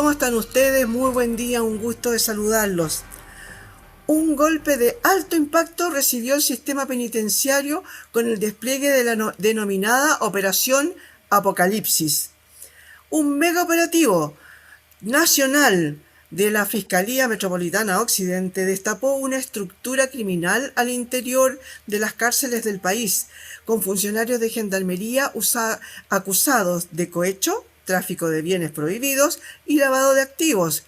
¿Cómo están ustedes? Muy buen día, un gusto de saludarlos. Un golpe de alto impacto recibió el sistema penitenciario con el despliegue de la denominada Operación Apocalipsis. Un mega operativo nacional de la Fiscalía Metropolitana Occidente destapó una estructura criminal al interior de las cárceles del país, con funcionarios de gendarmería acusados de cohecho, tráfico de bienes prohibidos y lavado de activos.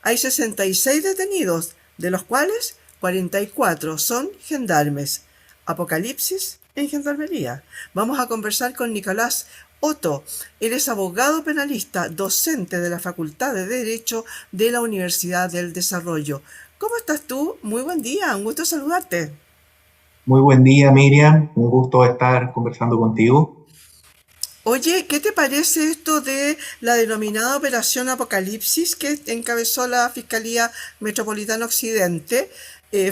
Hay 66 detenidos, de los cuales 44 son gendarmes. Apocalipsis en gendarmería. Vamos a conversar con Nicolás Otto. Él es abogado penalista, docente de la Facultad de Derecho de la Universidad del Desarrollo. ¿Cómo estás tú? Muy buen día, un gusto saludarte. Muy buen día, Miriam. Un gusto estar conversando contigo. Oye, ¿qué te parece esto de la denominada Operación Apocalipsis que encabezó la Fiscalía Metropolitana Occidente?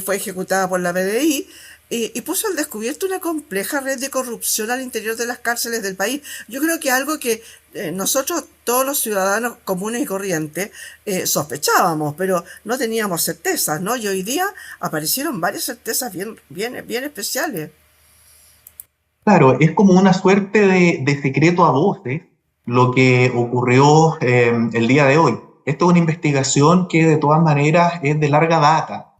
Fue ejecutada por la PDI y puso al descubierto una compleja red de corrupción al interior de las cárceles del país. Yo creo que algo que nosotros, todos los ciudadanos comunes y corrientes, sospechábamos, pero no teníamos certezas, ¿no? Y hoy día aparecieron varias certezas bien especiales. Claro, es como una suerte de secreto a voces lo que ocurrió el día de hoy. Esto es una investigación que de todas maneras es de larga data.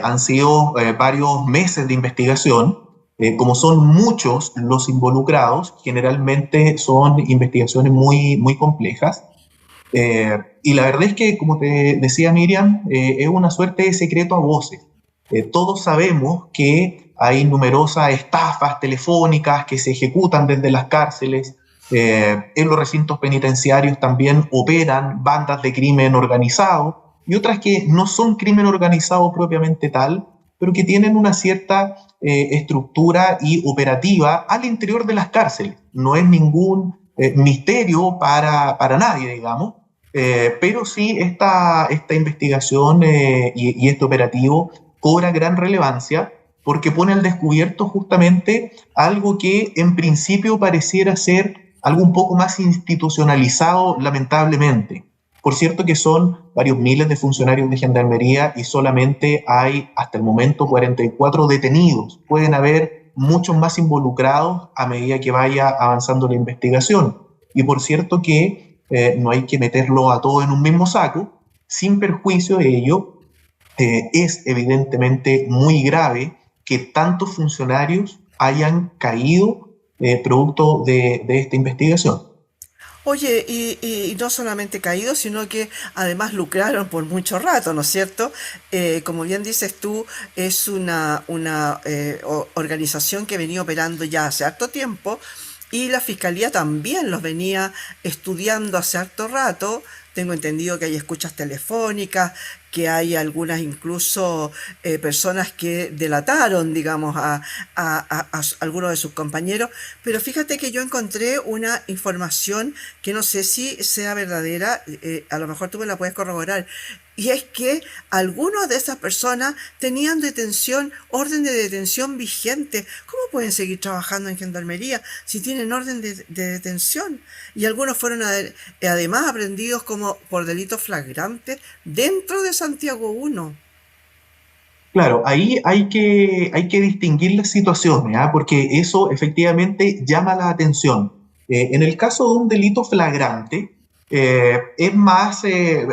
Han sido varios meses de investigación. Como son muchos los involucrados, generalmente son investigaciones muy complejas. Y la verdad es que, como te decía Miriam, es una suerte de secreto a voces. Todos sabemos que hay numerosas estafas telefónicas que se ejecutan desde las cárceles. En los recintos penitenciarios también operan bandas de crimen organizado y otras que no son crimen organizado propiamente tal, pero que tienen una cierta estructura y operativa al interior de las cárceles. No es ningún misterio para nadie, digamos. Pero sí, esta investigación y este operativo cobra gran relevancia porque pone al descubierto justamente algo que en principio pareciera ser algo un poco más institucionalizado, lamentablemente. Por cierto que son varios miles de funcionarios de gendarmería y solamente hay hasta el momento 44 detenidos. Pueden haber muchos más involucrados a medida que vaya avanzando la investigación. Y por cierto que no hay que meterlo a todo en un mismo saco, sin perjuicio de ello, es evidentemente muy grave que tantos funcionarios hayan caído producto de esta investigación. Oye, y no solamente caídos, sino que además lucraron por mucho rato, ¿no es cierto? Como bien dices tú, es una organización que venía operando ya hace harto tiempo y la fiscalía también los venía estudiando hace harto rato. Tengo entendido que hay escuchas telefónicas, que hay algunas incluso personas que delataron, digamos, a algunos de sus compañeros. Pero fíjate que yo encontré una información que no sé si sea verdadera, a lo mejor tú me la puedes corroborar. Y es que algunas de esas personas tenían orden de detención vigente. ¿Cómo pueden seguir trabajando en gendarmería si tienen orden de detención? Y algunos fueron además aprendidos como por delitos flagrantes dentro de Santiago 1. Claro, ahí hay que distinguir las situaciones, ¿ah? Porque eso efectivamente llama la atención. En el caso de un delito flagrante, es más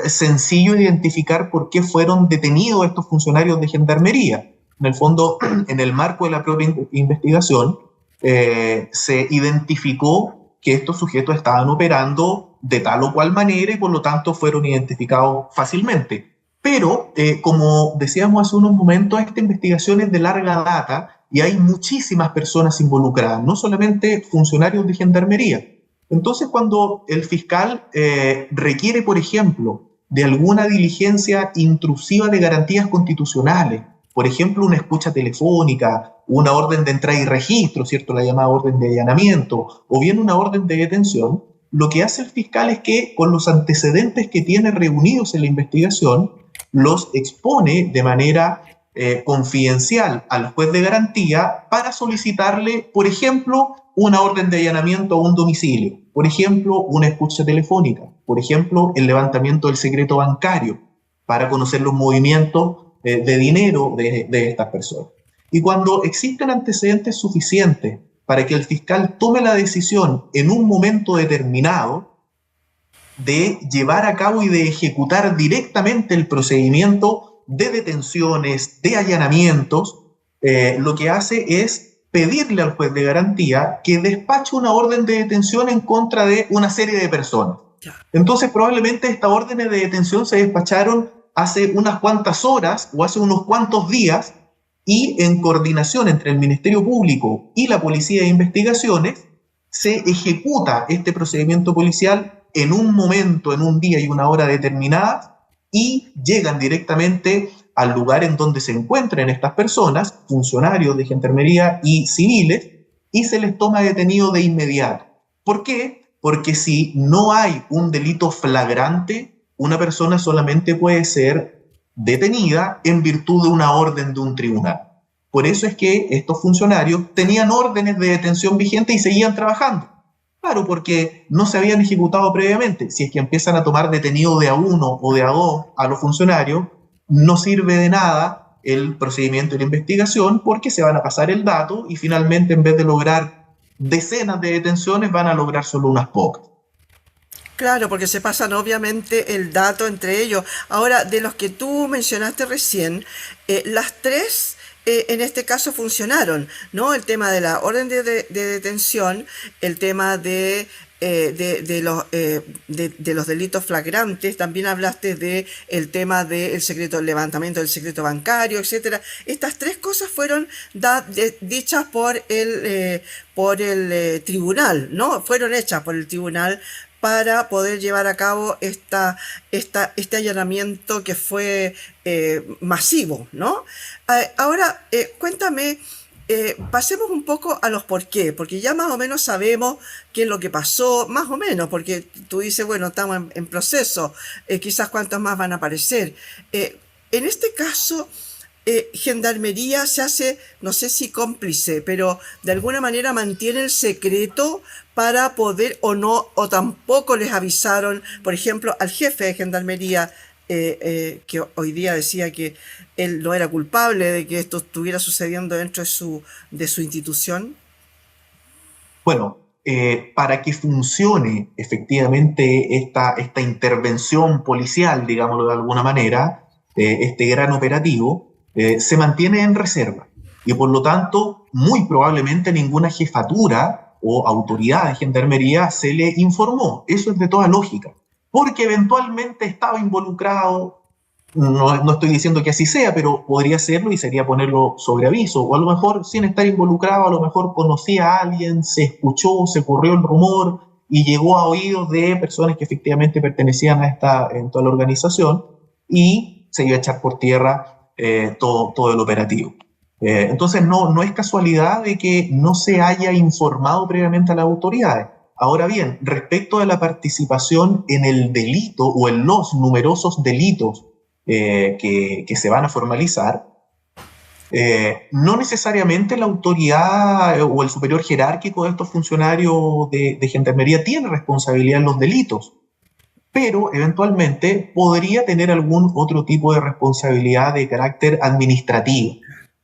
sencillo identificar por qué fueron detenidos estos funcionarios de gendarmería. En el fondo, en el marco de la propia investigación, se identificó que estos sujetos estaban operando de tal o cual manera y por lo tanto fueron identificados fácilmente. Pero, como decíamos hace unos momentos, esta investigación es de larga data y hay muchísimas personas involucradas, no solamente funcionarios de gendarmería. Entonces, cuando el fiscal requiere, por ejemplo, de alguna diligencia intrusiva de garantías constitucionales, por ejemplo, una escucha telefónica, una orden de entrada y registro, ¿cierto? La llamada orden de allanamiento, o bien una orden de detención, lo que hace el fiscal es que, con los antecedentes que tiene reunidos en la investigación, los expone de manera confidencial al juez de garantía para solicitarle, por ejemplo, una orden de allanamiento a un domicilio. Por ejemplo, una escucha telefónica, por ejemplo, el levantamiento del secreto bancario para conocer los movimientos de dinero de estas personas. Y cuando existen antecedentes suficientes para que el fiscal tome la decisión en un momento determinado de llevar a cabo y de ejecutar directamente el procedimiento de detenciones, de allanamientos, lo que hace es pedirle al juez de garantía que despache una orden de detención en contra de una serie de personas. Entonces, probablemente estas órdenes de detención se despacharon hace unas cuantas horas o hace unos cuantos días, y en coordinación entre el Ministerio Público y la Policía de Investigaciones se ejecuta este procedimiento policial en un momento, en un día y una hora determinadas, y llegan directamente al lugar en donde se encuentran estas personas, funcionarios de Gendarmería y civiles, y se les toma detenido de inmediato. ¿Por qué? Porque si no hay un delito flagrante, una persona solamente puede ser detenida en virtud de una orden de un tribunal. Por eso es que estos funcionarios tenían órdenes de detención vigentes y seguían trabajando. Claro, porque no se habían ejecutado previamente. Si es que empiezan a tomar detenido de a uno o de a dos a los funcionarios, no sirve de nada el procedimiento de la investigación, porque se van a pasar el dato y finalmente, en vez de lograr decenas de detenciones, van a lograr solo unas pocas. Claro, porque se pasan obviamente el dato entre ellos. Ahora, de los que tú mencionaste recién, las tres en este caso funcionaron, ¿no? El tema de la orden de detención, el tema de los delitos flagrantes, también hablaste de el tema del secreto, el levantamiento del secreto bancario, etcétera. Estas tres cosas fueron dichas por el tribunal, ¿no? Fueron hechas por el tribunal para poder llevar a cabo este allanamiento que fue masivo, ¿no? Ahora, cuéntame, pasemos un poco a los por qué, porque ya más o menos sabemos qué es lo que pasó, más o menos, porque tú dices, bueno, estamos en proceso, quizás cuántos más van a aparecer. En este caso, Gendarmería se hace, no sé si cómplice, pero de alguna manera mantiene el secreto para poder o no, o tampoco les avisaron, por ejemplo, al jefe de Gendarmería, que hoy día decía que él no era culpable de que esto estuviera sucediendo dentro de su institución. Bueno, para que funcione efectivamente esta intervención policial, digámoslo de alguna manera, este gran operativo, se mantiene en reserva. Y por lo tanto, muy probablemente ninguna jefatura o autoridad de Gendarmería se le informó. Eso es de toda lógica. Porque eventualmente estaba involucrado, no estoy diciendo que así sea, pero podría serlo y sería ponerlo sobre aviso. O a lo mejor, sin estar involucrado, a lo mejor conocía a alguien, se escuchó, se corrió el rumor y llegó a oídos de personas que efectivamente pertenecían a esta eventual organización, y se iba a echar por tierra todo el operativo. Entonces no es casualidad de que no se haya informado previamente a las autoridades. Ahora bien, respecto a la participación en el delito o en los numerosos delitos que se van a formalizar, no necesariamente la autoridad o el superior jerárquico de estos funcionarios de Gendarmería tiene responsabilidad en los delitos, pero eventualmente podría tener algún otro tipo de responsabilidad de carácter administrativo,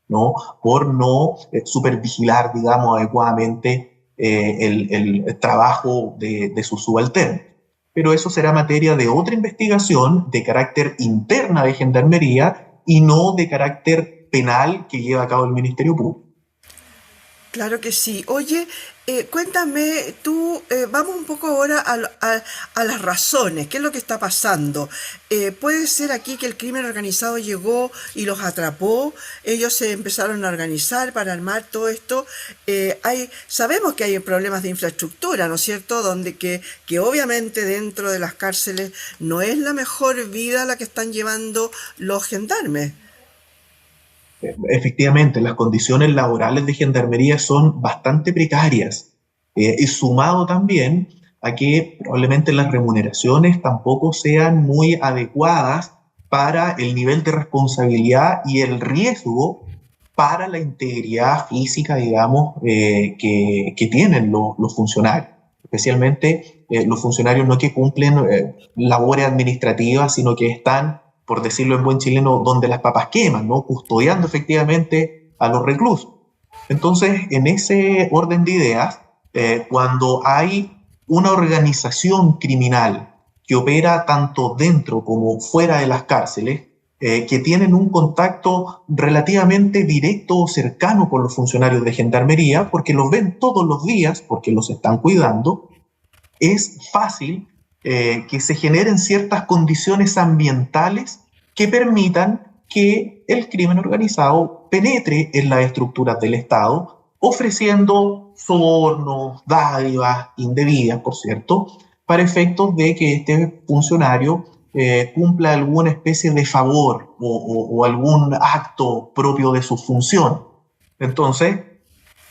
¿no? Por no supervigilar, digamos, adecuadamente el trabajo de sus subalternos. Pero eso será materia de otra investigación de carácter interna de Gendarmería y no de carácter penal que lleva a cabo el Ministerio Público. Claro que sí. Oye, cuéntame tú, vamos un poco ahora a las razones, qué es lo que está pasando. Puede ser aquí que el crimen organizado llegó y los atrapó, ellos se empezaron a organizar para armar todo esto. Sabemos que hay problemas de infraestructura, ¿no es cierto? Donde que obviamente dentro de las cárceles no es la mejor vida la que están llevando los gendarmes. Efectivamente, las condiciones laborales de Gendarmería son bastante precarias, y sumado también a que probablemente las remuneraciones tampoco sean muy adecuadas para el nivel de responsabilidad y el riesgo para la integridad física, digamos, que tienen los funcionarios. especialmente los funcionarios no que cumplen labores administrativas, sino que están, por decirlo en buen chileno, donde las papas queman, ¿no? Custodiando efectivamente a los reclusos. Entonces, en ese orden de ideas, cuando hay una organización criminal que opera tanto dentro como fuera de las cárceles, que tienen un contacto relativamente directo o cercano con los funcionarios de gendarmería, porque los ven todos los días, porque los están cuidando, es fácil que se generen ciertas condiciones ambientales que permitan que el crimen organizado penetre en las estructuras del Estado, ofreciendo sobornos, dádivas indebidas, por cierto, para efectos de que este funcionario cumpla alguna especie de favor o algún acto propio de su función. Entonces,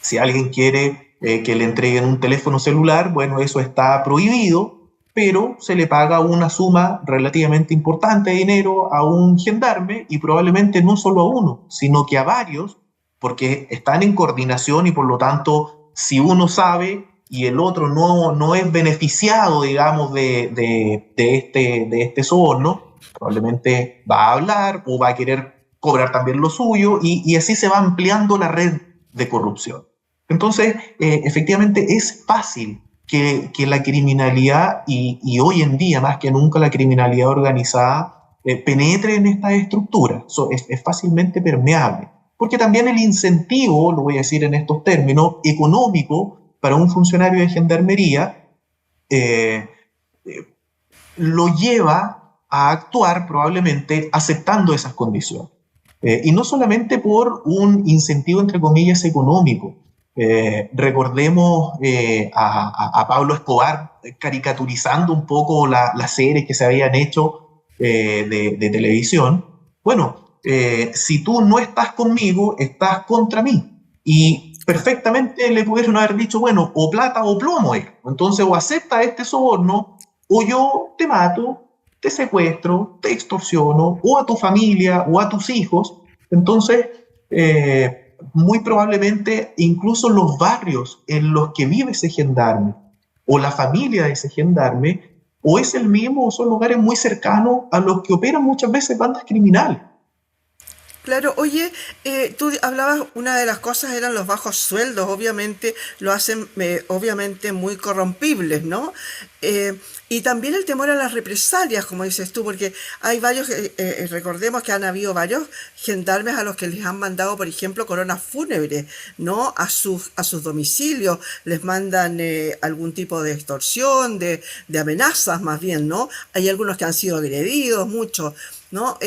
si alguien quiere que le entreguen un teléfono celular, bueno, eso está prohibido, pero se le paga una suma relativamente importante de dinero a un gendarme y probablemente no solo a uno, sino que a varios, porque están en coordinación y por lo tanto, si uno sabe y el otro no es beneficiado, digamos, de este soborno, probablemente va a hablar o va a querer cobrar también lo suyo y así se va ampliando la red de corrupción. Entonces, efectivamente es fácil que la criminalidad, y hoy en día más que nunca la criminalidad organizada, penetre en estas estructuras. Es fácilmente permeable. Porque también el incentivo, lo voy a decir en estos términos, económico para un funcionario de gendarmería, eh, eh, lo lleva a actuar probablemente aceptando esas condiciones. Y no solamente por un incentivo, entre comillas, económico. Recordemos a Pablo Escobar caricaturizando un poco las series que se habían hecho de televisión. Bueno, si tú no estás conmigo, estás contra mí. Y perfectamente le pudieron haber dicho, bueno, o plata o plomo. Entonces, o acepta este soborno, o yo te mato, te secuestro, te extorsiono, o a tu familia, o a tus hijos. Entonces, muy probablemente incluso los barrios en los que vive ese gendarme, o la familia de ese gendarme, o es el mismo, o son lugares muy cercanos a los que operan muchas veces bandas criminales. Claro, oye, tú hablabas, una de las cosas eran los bajos sueldos, obviamente lo hacen obviamente muy corrompibles, ¿no? Y también el temor a las represalias, como dices tú, porque hay varios, recordemos que han habido varios gendarmes a los que les han mandado, por ejemplo, coronas fúnebres, ¿no? A sus domicilios, les mandan algún tipo de extorsión, de amenazas más bien, ¿no? Hay algunos que han sido agredidos, muchos, ¿no?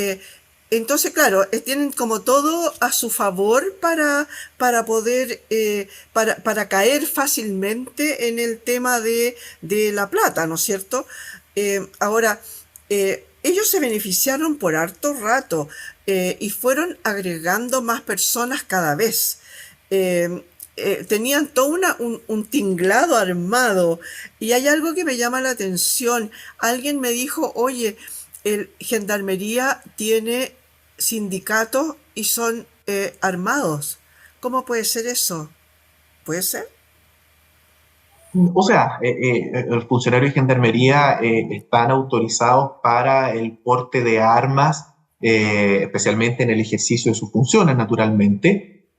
Entonces, claro, tienen como todo a su favor para poder, para caer fácilmente en el tema de la plata, ¿no es cierto? Ahora, ellos se beneficiaron por harto rato y fueron agregando más personas cada vez. Tenían todo un tinglado armado y hay algo que me llama la atención. Alguien me dijo, oye, el Gendarmería tiene sindicatos y son armados. ¿Cómo puede ser eso? ¿Puede ser? O sea, los funcionarios de gendarmería están autorizados para el porte de armas, especialmente en el ejercicio de sus funciones, naturalmente.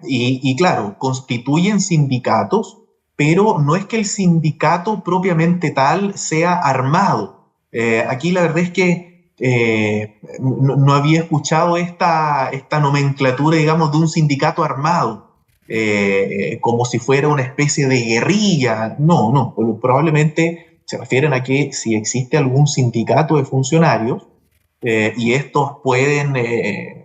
Y claro, constituyen sindicatos, pero no es que el sindicato propiamente tal sea armado. Aquí la verdad es que no había escuchado esta nomenclatura, digamos, de un sindicato armado como si fuera una especie de guerrilla. No, no, probablemente se refieren a que si existe algún sindicato de funcionarios y estos pueden,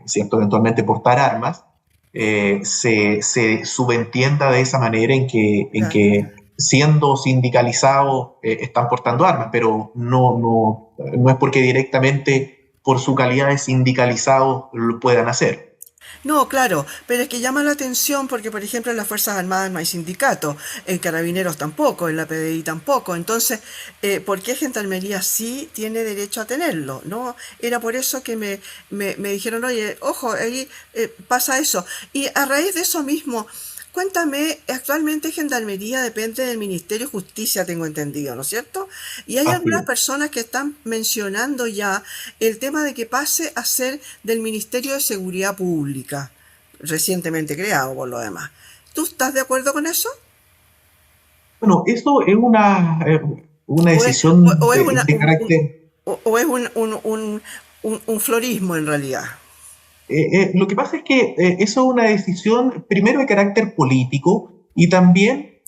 ¿cierto?, eventualmente portar armas, se subentienda de esa manera en Claro. que siendo sindicalizados están portando armas, pero no es porque directamente por su calidad de sindicalizados lo puedan hacer. No, claro, pero es que llama la atención porque, por ejemplo, en las Fuerzas Armadas no hay sindicato, en Carabineros tampoco, en la PDI tampoco. Entonces, ¿por qué Gendarmería sí tiene derecho a tenerlo? ¿No? Era por eso que me dijeron, oye, ojo, ahí pasa eso. Y a raíz de eso mismo, Cuéntame, actualmente Gendarmería depende del Ministerio de Justicia, tengo entendido, ¿no es cierto? Y hay Así algunas es. personas que están mencionando ya el tema de que pase a ser del Ministerio de Seguridad Pública, recientemente creado por lo demás. ¿Tú estás de acuerdo con eso? Bueno, eso es una ¿O es, decisión o es una, de carácter. o es un florismo en realidad? Lo que pasa es que eso es una decisión primero de carácter político y también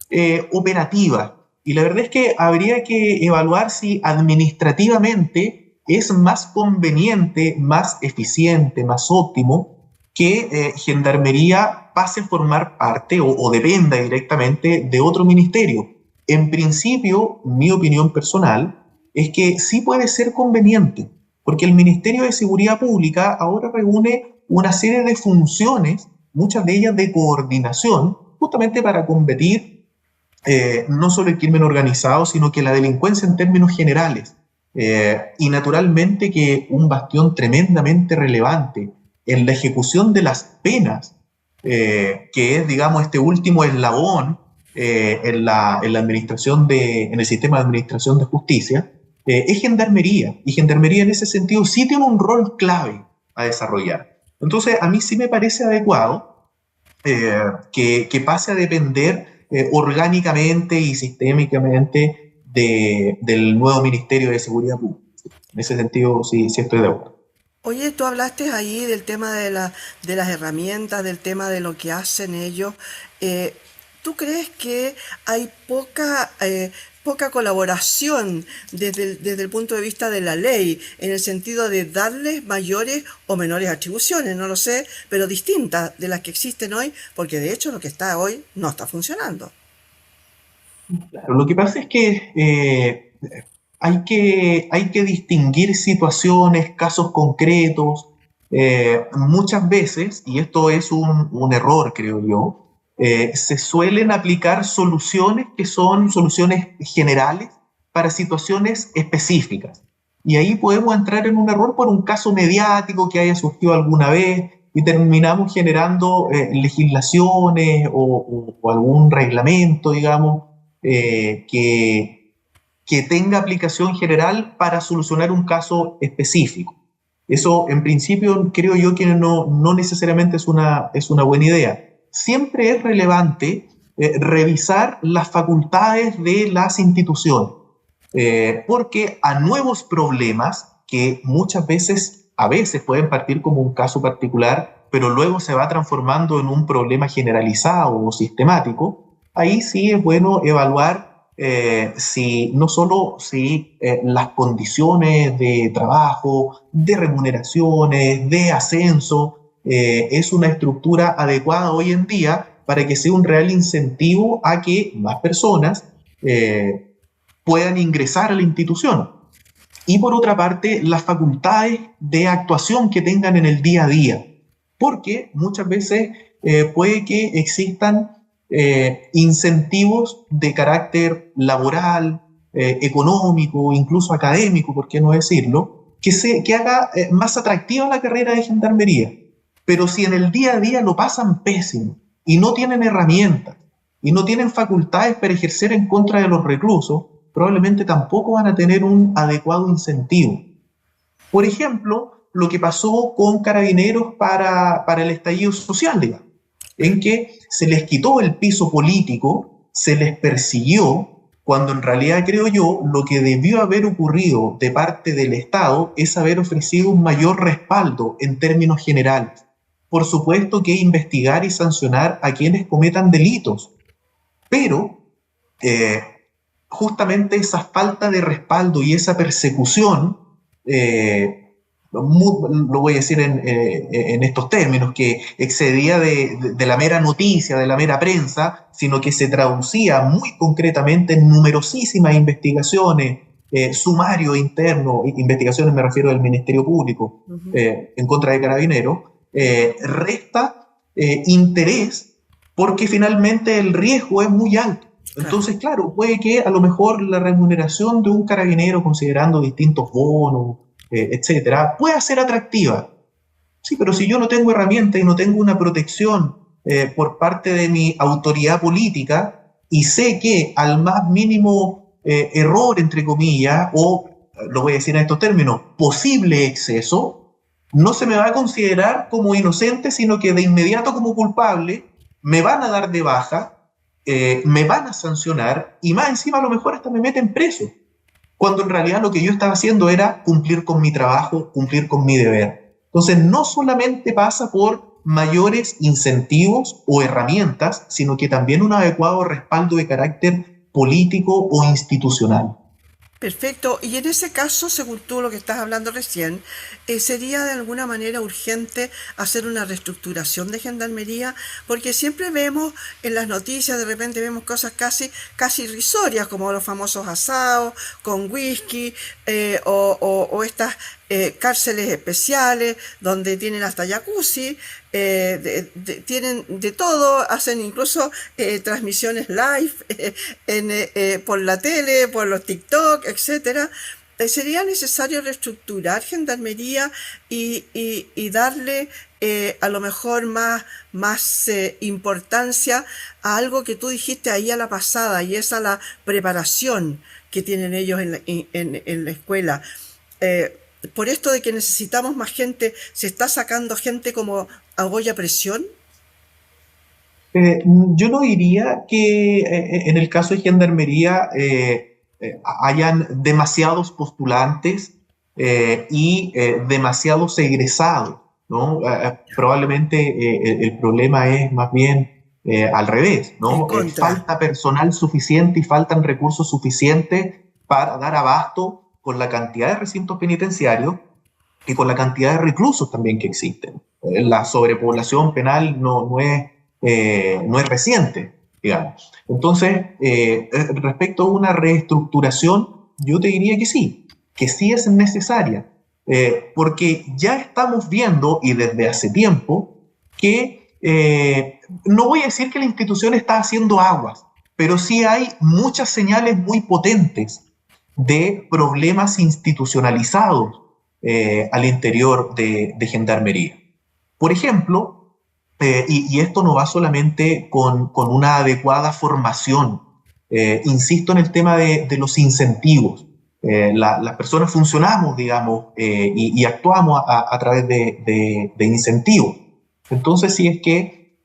operativa. Y la verdad es que habría que evaluar si administrativamente es más conveniente, más eficiente, más óptimo que Gendarmería pase a formar parte o dependa directamente de otro ministerio. En principio, mi opinión personal es que sí puede ser conveniente, porque el Ministerio de Seguridad Pública ahora reúne una serie de funciones, muchas de ellas de coordinación, justamente para combatir no solo el crimen organizado, sino que la delincuencia en términos generales. Y naturalmente que un bastión tremendamente relevante en la ejecución de las penas, que es, digamos, este último eslabón en la administración en el sistema de administración de justicia, es Gendarmería. Y Gendarmería en ese sentido sí tiene un rol clave a desarrollar. Entonces, a mí sí me parece adecuado que pase a depender orgánicamente y sistémicamente del nuevo Ministerio de Seguridad Pública. En ese sentido, sí, sí estoy de acuerdo. Oye, tú hablaste ahí del tema de las herramientas, del tema de lo que hacen ellos. Eh, ¿Tú crees que hay poca colaboración desde el punto de vista de la ley, en el sentido de darles mayores o menores atribuciones? No lo sé, pero distintas de las que existen hoy, porque de hecho lo que está hoy no está funcionando. Claro, lo que pasa es que hay que distinguir situaciones, casos concretos. Muchas veces, y esto es un error, creo yo, se suelen aplicar soluciones que son soluciones generales para situaciones específicas. Y ahí podemos entrar en un error por un caso mediático que haya surgido alguna vez y terminamos generando legislaciones o algún reglamento, digamos, que tenga aplicación general para solucionar un caso específico. Eso, en principio, creo yo que no necesariamente es una buena idea. Siempre es relevante revisar las facultades de las instituciones, porque a nuevos problemas que muchas veces, a veces pueden partir como un caso particular, pero luego se va transformando en un problema generalizado o sistemático, ahí sí es bueno evaluar si no solo si las condiciones de trabajo, de remuneraciones, de ascenso, es una estructura adecuada hoy en día para que sea un real incentivo a que más personas puedan ingresar a la institución. Y por otra parte, las facultades de actuación que tengan en el día a día, porque muchas veces puede que existan incentivos de carácter laboral, económico, incluso académico, por qué no decirlo, que haga más atractiva la carrera de gendarmería. Pero si en el día a día lo pasan pésimo y no tienen herramientas y no tienen facultades para ejercer en contra de los reclusos, probablemente tampoco van a tener un adecuado incentivo. Por ejemplo, lo que pasó con Carabineros para el estallido social, digamos, en que se les quitó el piso político, se les persiguió, cuando en realidad creo yo lo que debió haber ocurrido de parte del Estado es haber ofrecido un mayor respaldo en términos generales. Por supuesto que investigar y sancionar a quienes cometan delitos, pero eh, justamente esa falta de respaldo y esa persecución, lo voy a decir en estos términos, que excedía de la mera noticia, de la mera prensa, sino que se traducía muy concretamente en numerosísimas investigaciones, sumario interno, investigaciones me refiero del Ministerio Público Ujú. en contra de Carabineros, resta interés porque finalmente el riesgo es muy alto. Claro. Entonces, claro, puede que a lo mejor la remuneración de un carabinero, considerando distintos bonos, etcétera, pueda ser atractiva. Sí, pero si yo no tengo herramientas y no tengo una protección por parte de mi autoridad política y sé que al más mínimo error, entre comillas, o lo voy a decir en estos términos, posible exceso, no se me va a considerar como inocente, sino que de inmediato como culpable me van a dar de baja, me van a sancionar y más encima a lo mejor hasta me meten preso, cuando en realidad lo que yo estaba haciendo era cumplir con mi trabajo, cumplir con mi deber. Entonces, no solamente pasa por mayores incentivos o herramientas, sino que también un adecuado respaldo de carácter político o institucional. Perfecto. Y en ese caso, según tú lo que estás hablando recién, ¿sería de alguna manera urgente hacer una reestructuración de gendarmería? Porque siempre vemos en las noticias, de repente vemos cosas casi irrisorias, como los famosos asados con whisky, o estas cárceles especiales donde tienen hasta jacuzzi, tienen de todo, hacen incluso transmisiones live por la tele, por los TikTok, etcétera. Sería necesario reestructurar gendarmería y darle a lo mejor más importancia a algo que tú dijiste ahí a la pasada, y es a la preparación que tienen ellos en la escuela. Eh, por esto de que necesitamos más gente, ¿se está sacando gente como a olla a presión? Yo no diría que en el caso de gendarmería hayan demasiados postulantes y demasiados egresados, ¿no? Probablemente el problema es más bien al revés, En ¿no? contra. Falta personal suficiente y faltan recursos suficientes para dar abasto con la cantidad de recintos penitenciarios y con la cantidad de reclusos también que existen. La sobrepoblación penal no es reciente, digamos. Entonces, respecto a una reestructuración, yo te diría que sí es necesaria, porque ya estamos viendo, y desde hace tiempo, que no voy a decir que la institución está haciendo aguas, pero sí hay muchas señales muy potentes de problemas institucionalizados al interior de Gendarmería. Por ejemplo, y esto no va solamente con una adecuada formación, insisto en el tema de los incentivos. Las personas funcionamos, digamos, y actuamos a través de incentivos. Entonces, si es que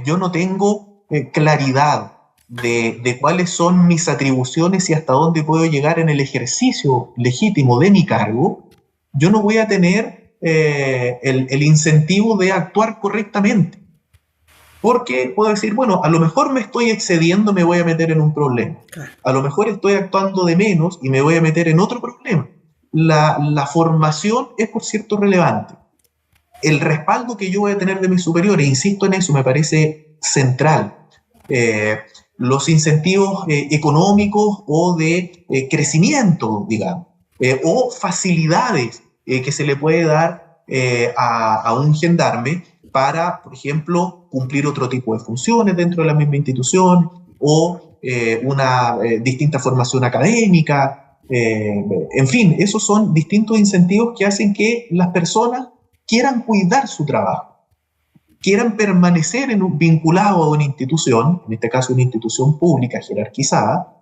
yo no tengo claridad de cuáles son mis atribuciones y hasta dónde puedo llegar en el ejercicio legítimo de mi cargo, yo no voy a tener el incentivo de actuar correctamente. Porque puedo decir, bueno, a lo mejor me estoy excediendo, me voy a meter en un problema. Claro. A lo mejor estoy actuando de menos y me voy a meter en otro problema. La formación es, por cierto, relevante. El respaldo que yo voy a tener de mis superiores, insisto en eso, me parece central. Eh, los incentivos económicos o de crecimiento, digamos, o facilidades que se le puede dar a un gendarme para, por ejemplo, cumplir otro tipo de funciones dentro de la misma institución o una distinta formación académica. En fin, esos son distintos incentivos que hacen que las personas quieran cuidar su trabajo, quieran permanecer vinculados a una institución, en este caso una institución pública jerarquizada,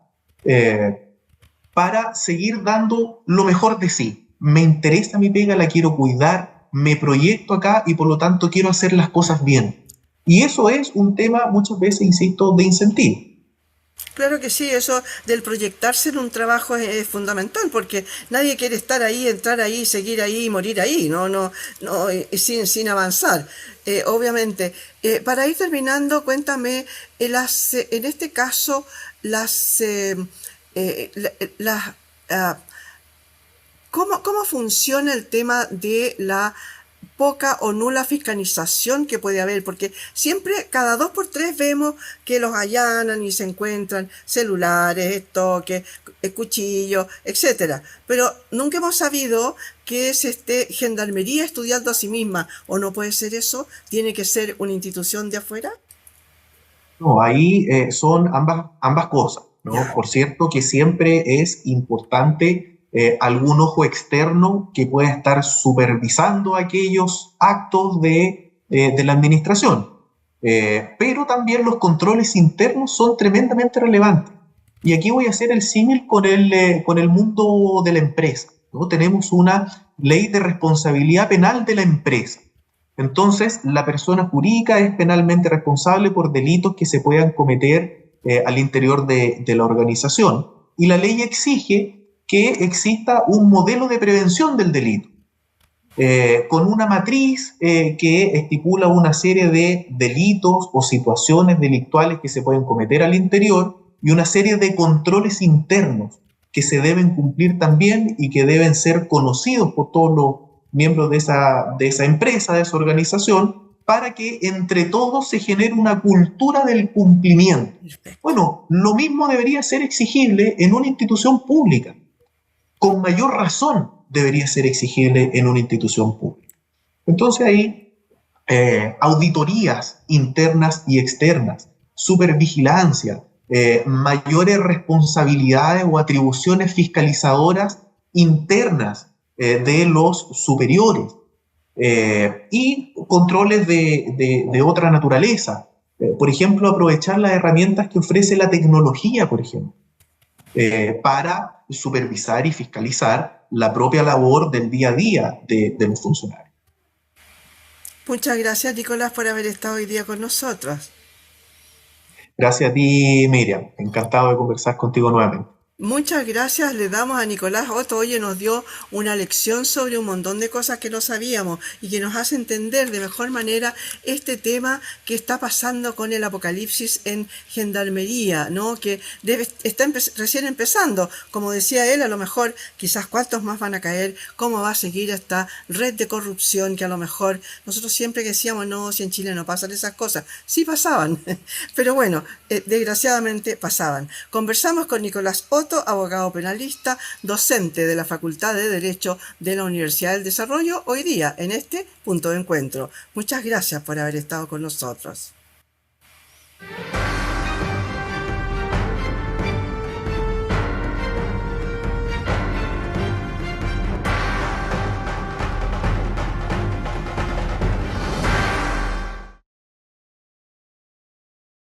para seguir dando lo mejor de sí. Me interesa mi pega, la quiero cuidar, me proyecto acá y por lo tanto quiero hacer las cosas bien. Y eso es un tema muchas veces, insisto, de incentivo. Claro que sí, eso del proyectarse en un trabajo es fundamental, porque nadie quiere estar ahí, entrar ahí, seguir ahí y morir ahí, no, sin avanzar. Obviamente. Para ir terminando, cuéntame, en este caso, las, las, ah, ¿cómo funciona el tema de la poca o nula fiscalización que puede haber? Porque siempre, cada dos por tres, vemos que los allanan y se encuentran celulares, estoques, cuchillos, etcétera. Pero nunca hemos sabido que se esté Gendarmería estudiando a sí misma. ¿O no puede ser eso? ¿Tiene que ser una institución de afuera? No, ahí son ambas cosas, ¿no? Ya. Por cierto que siempre es importante algún ojo externo que pueda estar supervisando aquellos actos de la administración. Pero también los controles internos son tremendamente relevantes. Y aquí voy a hacer el símil con el mundo de la empresa, ¿no? Tenemos una ley de responsabilidad penal de la empresa. Entonces, la persona jurídica es penalmente responsable por delitos que se puedan cometer al interior de la organización. Y la ley exige que exista un modelo de prevención del delito, con una matriz que estipula una serie de delitos o situaciones delictuales que se pueden cometer al interior y una serie de controles internos que se deben cumplir también y que deben ser conocidos por todos los miembros de esa empresa, de esa organización, para que entre todos se genere una cultura del cumplimiento. Perfecto. Bueno, lo mismo debería ser exigible en una institución pública. Con mayor razón debería ser exigible en una institución pública. Entonces ahí, auditorías internas y externas, supervigilancia, mayores responsabilidades o atribuciones fiscalizadoras internas de los superiores, y controles de otra naturaleza. Por ejemplo, aprovechar las herramientas que ofrece la tecnología, por ejemplo, para supervisar y fiscalizar la propia labor del día a día de los funcionarios. Muchas gracias, Nicolás, por haber estado hoy día con nosotros. Gracias a ti, Miriam. Encantado de conversar contigo nuevamente. Muchas gracias le damos a Nicolás Otto. Oye, nos dio una lección sobre un montón de cosas que no sabíamos y que nos hace entender de mejor manera este tema que está pasando con el apocalipsis en Gendarmería, ¿no? Que está recién empezando. Como decía él, a lo mejor quizás cuántos más van a caer, cómo va a seguir esta red de corrupción que a lo mejor nosotros siempre decíamos, no, si en Chile no pasan esas cosas. Sí pasaban, pero bueno, desgraciadamente pasaban. Conversamos con Nicolás Otto, abogado penalista, docente de la Facultad de Derecho de la Universidad del Desarrollo, hoy día en este punto de encuentro. Muchas gracias por haber estado con nosotros.